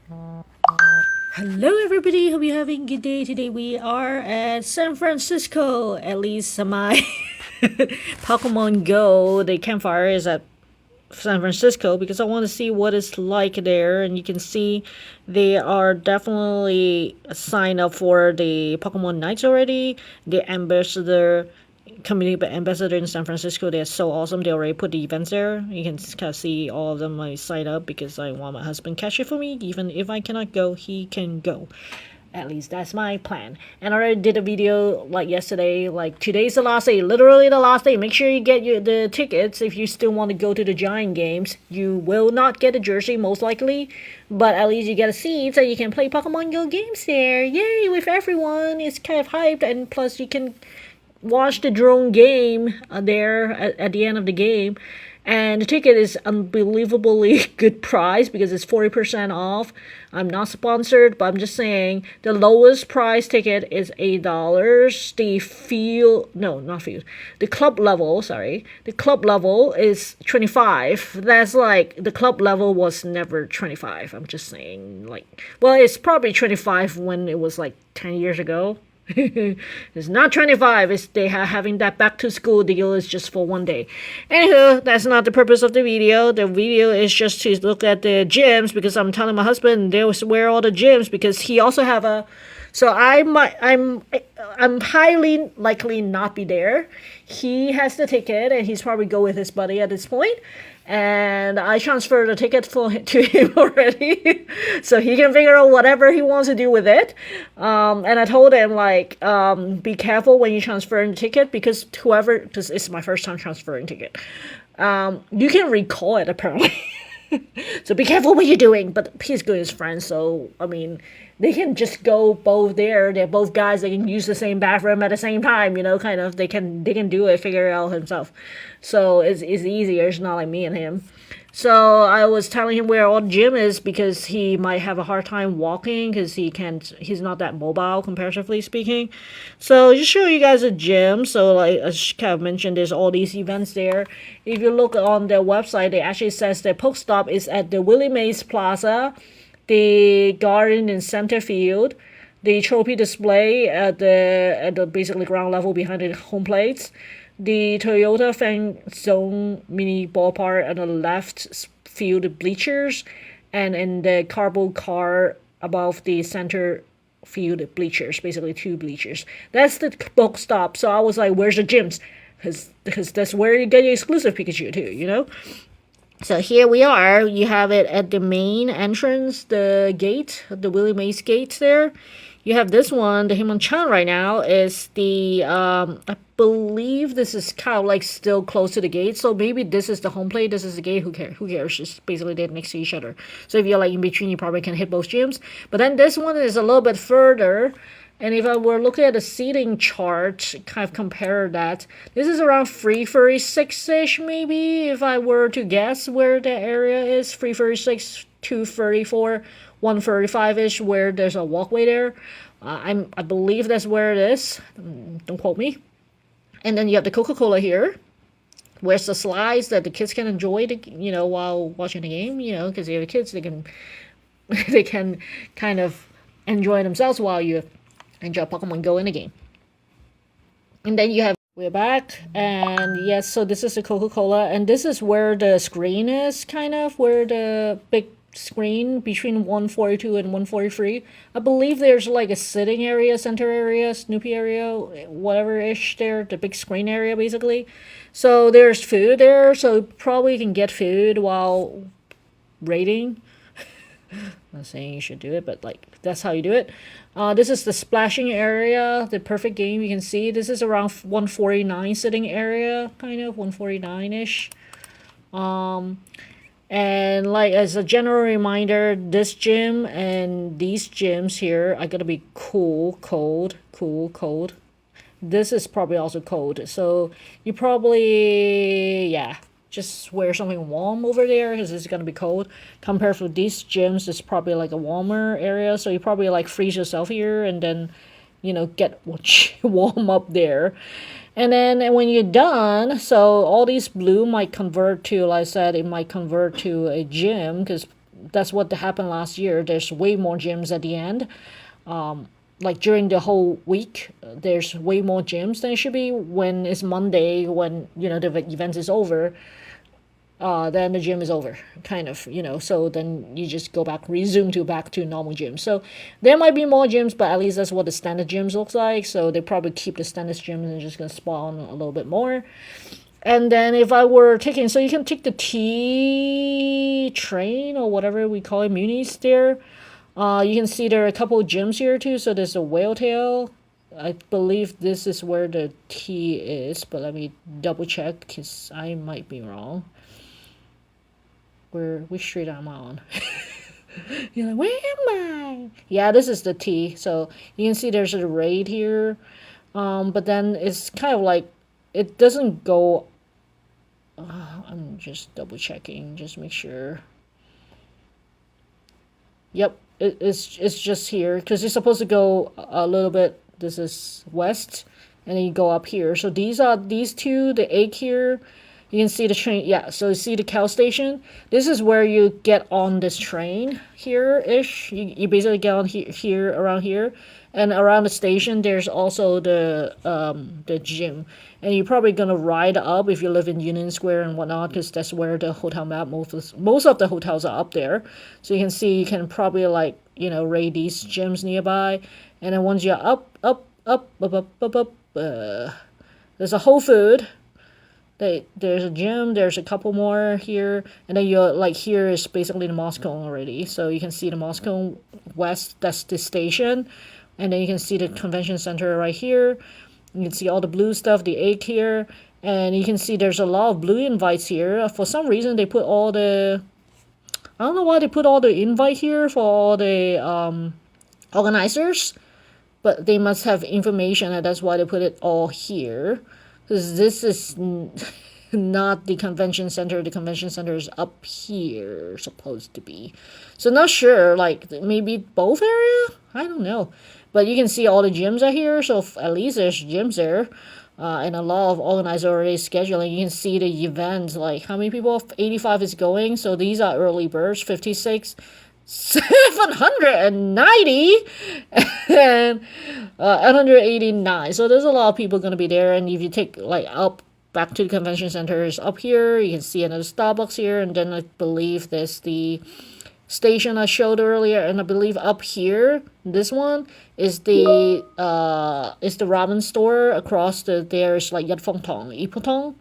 Hello everybody, hope you're having a good day. Today we are at San Francisco, at least my Pokemon Go, the campfire is at San Francisco because I want to see what it's like there, and you can see they are definitely signed up for the Pokemon Nights already. The ambassador community ambassador in San Francisco, they're so awesome. They already put the events there. You can kind of see all of them. I sign up because I want my husband catch it for me. Even if I cannot go, he can go. At least that's my plan. And I already did a video like yesterday. Like today's the last day, literally the last day. Make sure you get the tickets if you still want to go to the Giant games. You will not get a jersey most likely, but at least you get a seat so you can play Pokemon Go games there. Yay, with everyone. It's kind of hyped, and plus you can watch the drone game there at the end of the game. And the ticket is unbelievably good price because it's 40% off. I'm not sponsored, but I'm just saying the lowest price ticket is $8. The field, no, not field. The club level, sorry. The club level is 25. That's like the club level was never 25. I'm just saying, like, well, it's probably 25 when it was like 10 years ago. It's not 25. It's they are having that back to school deal is just for one day. Anywho, that's not the purpose of the video. The video is just to look at the gyms because I'm telling my husband they was where all the gyms because he also have a. So I'm highly likely not be there. He has the ticket and he's probably go with his buddy at this point. And I transferred the ticket to him already, so he can figure out whatever he wants to do with it. And I told him like, be careful when you transfer the ticket because whoever, because it's my first time transferring ticket, you can recall it apparently. So be careful what you're doing. But he's good as friends, so I mean, they can just go both there. They're both guys. They can use the same bathroom at the same time. You know, kind of. They can do it. Figure it out himself. So it's easier. It's not like me and him. So I was telling him where all the gym is because he might have a hard time walking because he's not that mobile comparatively speaking. So just show you guys a gym. So like I kind of mentioned, there's all these events there. If you look on their website, it actually says the Pokestop is at the Willie Mays Plaza, the Garden and Center Field, the trophy display at the basically ground level behind the home plates, the Toyota Fan Zone mini ballpark on the left field bleachers, and in the cardboard car above the center field bleachers, basically two bleachers. That's the book stop. So I was like, where's the gyms? Because that's where you get your exclusive Pikachu too, you know? So here we are. You have it at the main entrance, the gate, the Willie Mays gate there. You have this one, the Hitmonchan right now is the, I believe this is kind of like still close to the gate. So maybe this is the home plate, this is the gate, who cares? Who cares? Just basically they're next to each other. So if you're like in between, you probably can hit both gyms. But then this one is a little bit further. And if I were looking at the seating chart, kind of compare that, this is around 336-ish maybe, if I were to guess where the area is, 336, 234, 135-ish, where there's a walkway there. I believe that's where it is. Don't quote me. And then you have the Coca-Cola here. Where's the slides that the kids can enjoy, while watching the game, because if you have kids, they can, they can kind of enjoy themselves while you enjoy Pokemon Go in the game. And then you have, we're back, and yes, so this is the Coca-Cola, and this is where the screen is, kind of, where the big screen between 142 and 143. I believe there's like a sitting area, center area, Snoopy area, whatever-ish there, the big screen area, basically. So there's food there, so probably you can get food while raiding. I'm not saying you should do it, but like that's how you do it. This is the splashing area, the perfect game. You can see this is around 149 sitting area, kind of 149-ish. And like as a general reminder, this gym and these gyms here are gonna be cool, cold. This is probably also cold, so you probably just wear something warm over there because it's gonna be cold. Compared to these gyms, it's probably like a warmer area, so you probably like freeze yourself here and then get warm up there. And then when you're done, so all these blue might convert to, like I said, it might convert to a gym because that's what happened last year. There's way more gyms at the end. Like during the whole week, there's way more gyms than it should be. When it's Monday, when the event is over, then the gym is over, kind of, so then you just go back to normal gym. So there might be more gyms, but at least that's what the standard gyms looks like. So they probably keep the standard gyms and just gonna spawn a little bit more. And then if I were taking, so you can take the T train or whatever we call it, munis there. You can see there are a couple of gyms here too. So there's a whale tail. I believe this is where the T is, but let me double check because I might be wrong. Which street am I on? You're like, where am I? Yeah, this is the T. So you can see there's a raid here. But then it's kind of like, it doesn't go. I'm just double checking, just make sure. Yep, it's just here because it's supposed to go a little bit. This is west, and then you go up here. So these two, the egg here. You can see the train, yeah, so you see the cow station. This is where you get on this train here-ish. You basically get on here, around here. And around the station, there's also the gym. And you're probably going to ride up if you live in Union Square and whatnot, because that's where the hotel map, most of the hotels are up there. So you can see, you can probably, like, raid these gyms nearby. And then once you're up, there's a Whole Food. There's a gym, there's a couple more here, and then you're like, here is basically the Moscow already. So you can see the Moscow West, that's the station, and then you can see the convention center right here. You can see all the blue stuff, the egg here, and you can see there's a lot of blue invites here. For some reason they put all the, I don't know why they put all the invite here for all the organizers, but they must have information, and that's why they put it all here. Because this is not the convention center. The convention center is up here, supposed to be. So not sure, like, maybe both area? I don't know. But you can see all the gyms are here, so at least there's gyms there. And a lot of organizers are already scheduling. You can see the events, like how many people, 85 is going. So these are early birds, 56. 790 and 189. So there's a lot of people going to be there. And if you take like up back to the convention centers up here, you can see another Starbucks here. And then I believe there's the station I showed earlier. And I believe up here, this one is the ramen store across there's like Yat Phong Tong, Ipotong.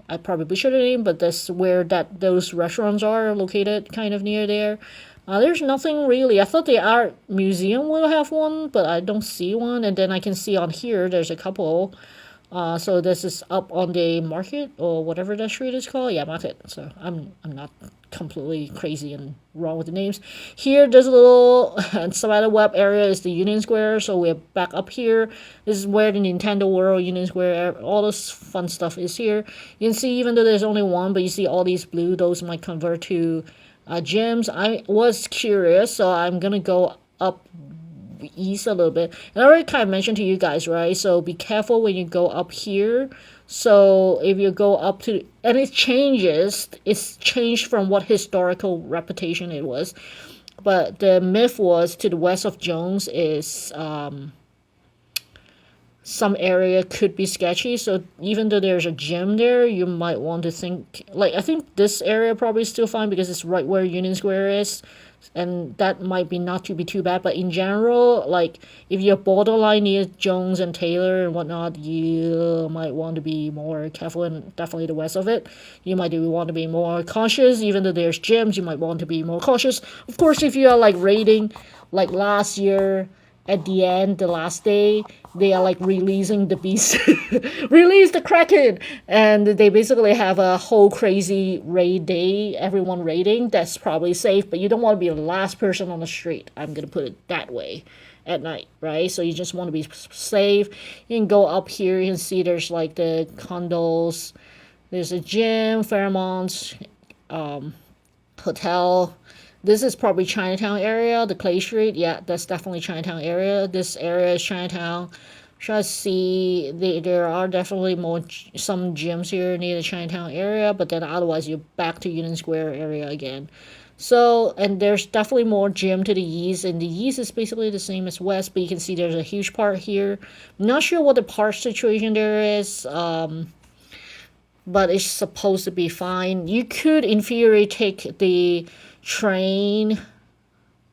I probably butchered the name, but that's where those restaurants are located, kind of near there. There's nothing really. I thought the art museum will have one, but I don't see one. And then I can see on here there's a couple. So this is up on the market or whatever that street is called. Yeah, market. So I'm not completely crazy and wrong with the names. Here, there's a little spider web area is the Union Square. So we're back up here. This is where the Nintendo World, Union Square, all this fun stuff is here. You can see even though there's only one, but you see all these blue, those might convert to gyms. I was curious, so I'm gonna go up east a little bit. And I already kind of mentioned to you guys, right? So be careful when you go up here. So if you go up to, and it's changed from what historical reputation it was. But the myth was to the west of Jones is some area could be sketchy. So even though there's a gym there, you might want to think, like, I think this area probably is still fine because it's right where Union Square is. And that might be not to be too bad, but in general, like, if you're borderline near Jones and Taylor and whatnot, you might want to be more careful, and definitely the west of it. You might want to be more cautious, even though there's gyms, you might want to be more cautious. Of course, if you are, like, raiding, like last year, at the end, the last day, they are like releasing the beast. Release the Kraken! And they basically have a whole crazy raid day, everyone raiding. That's probably safe, but you don't want to be the last person on the street. I'm going to put it that way at night, right? So you just want to be safe. You can go up here, you can see there's like the condos. There's a gym, Fairmont, hotel. This is probably Chinatown area, the Clay Street. Yeah, that's definitely Chinatown area. This area is Chinatown. Try to see, there are definitely some gyms here near the Chinatown area, but then otherwise you're back to Union Square area again. So, and there's definitely more gym to the east, and the east is basically the same as west, but you can see there's a huge part here. Not sure what the park situation there is, but it's supposed to be fine. You could, in theory, take the train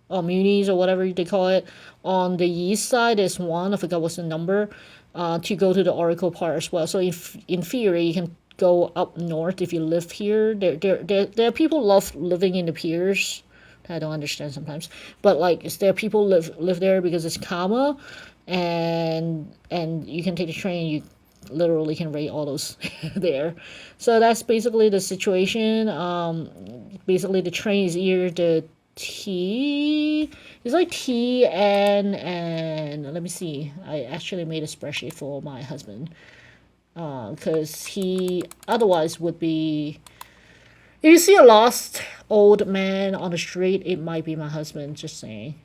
or munis or whatever they call it on the east side. There's one, I forgot what's the number, to go to the Oracle Park as well. So if in theory you can go up north if you live here. There are people love living in the piers. I don't understand sometimes, but like, is there people live there because it's calmer, and you can take the train. You literally can rate all those there. So that's basically the situation. Basically the train is either the T. It's like T and let me see. I actually made a spreadsheet for my husband because he otherwise would be. If you see a lost old man on the street, it might be my husband. Just saying.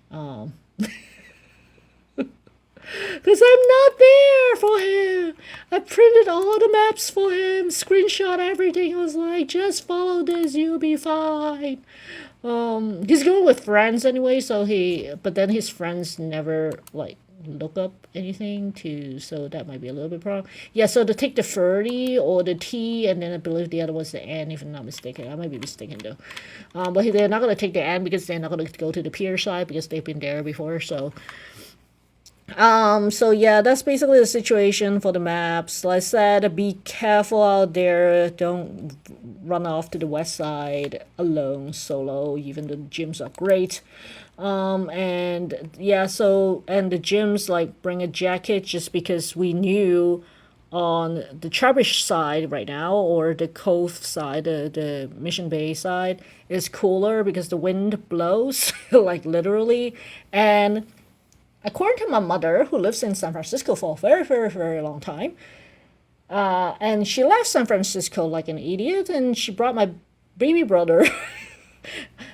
Because I'm not there for him. I printed all the maps for him, screenshot everything. I was like, just follow this, you'll be fine. He's going with friends anyway, but then his friends never like look up anything so that might be a little bit problem. Yeah, so to take the 30 or the T, and then I believe the other was the N, if I'm not mistaken. I might be mistaken though. But they're not going to take the N because they're not going to go to the pier side because they've been there before, so. So yeah, that's basically the situation for the maps. Like I said, be careful out there. Don't run off to the west side alone, solo, even though the gyms are great. And yeah, and the gyms, like, bring a jacket just because we knew on the Trubbish side right now, or the Cove side, the Mission Bay side, is cooler because the wind blows, like literally. And according to my mother, who lives in San Francisco for a very, very, very long time, and she left San Francisco like an idiot, and she brought my baby brother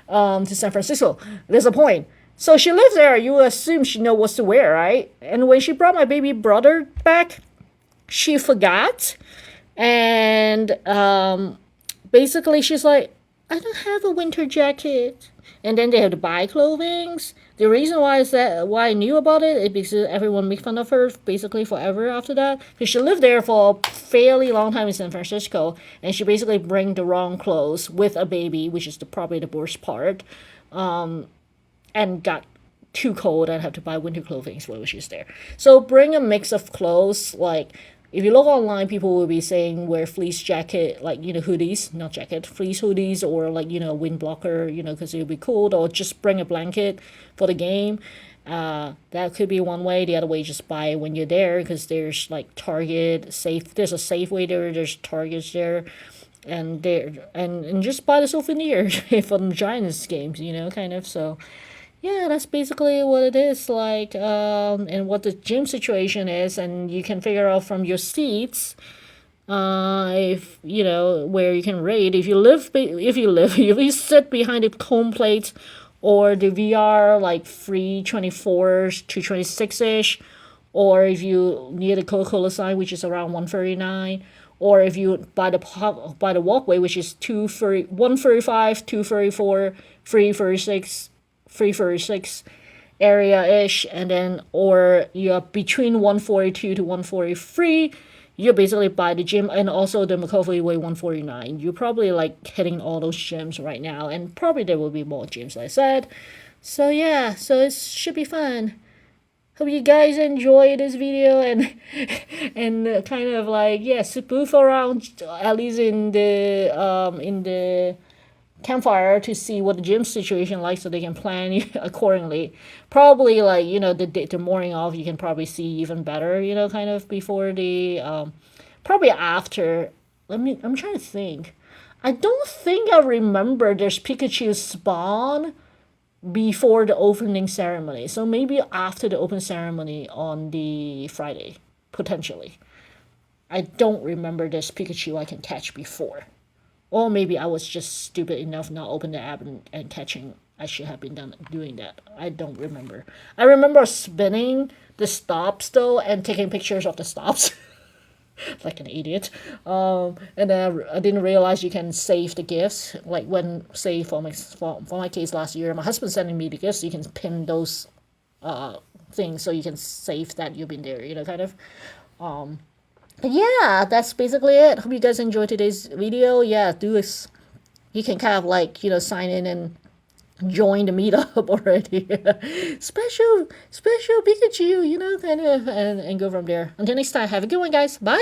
to San Francisco. There's a point. So she lives there. You assume she knows what to wear, right? And when she brought my baby brother back, she forgot, and basically she's like, I don't have a winter jacket. And then they have to buy clothing. The reason why I knew about it is because everyone made fun of her basically forever after that. Because she lived there for a fairly long time in San Francisco, and she basically bring the wrong clothes with a baby, which is probably the worst part, and got too cold and have to buy winter clothing while she's there. So bring a mix of clothes, like. If you look online, people will be saying wear fleece jacket, like, hoodies, not jacket, fleece hoodies, or like, wind blocker, because it'll be cold, or just bring a blanket for the game. That could be one way. The other way, just buy it when you're there, because there's like Target, there's a Safeway there, there's Targets there, and just buy the souvenir for the Giants games, kind of, so. Yeah, that's basically what it is like, and what the gym situation is, and you can figure out from your seats, if where you can rate. If you sit behind the home plate, or the VR like 324 to 26 ish, or if you near the Coca-Cola sign, which is around 139, or if you by the walkway, which is 135, 234, 336. 336 area-ish, and then, or you're between 142 to 143, you're basically by the gym, and also the McCoffrey Way 149. You're probably like hitting all those gyms right now, and probably there will be more gyms, like I said. So yeah, so it should be fun. Hope you guys enjoy this video, and kind of like, yeah, spoof around at least in the campfire to see what the gym situation like, so they can plan accordingly. Probably like, the morning off, you can probably see even better, kind of before the probably after. I'm trying to think. I don't think I remember there's Pikachu spawn before the opening ceremony, so maybe after the open ceremony on the Friday, potentially. I don't remember there's Pikachu I can catch before. Or maybe I was just stupid enough not open the app and catching. I should have been doing that. I don't remember. I remember spinning the stops though and taking pictures of the stops. like an idiot. And then I didn't realize you can save the gifts. Like when, say, for my case last year, my husband sending me the gifts, you can pin those things so you can save that you've been there, kind of. But yeah, that's basically it. Hope you guys enjoyed today's video. Yeah, do this. You can kind of like, sign in and join the meetup already. special Pikachu, kind of, and go from there. Until next time, have a good one, guys. Bye.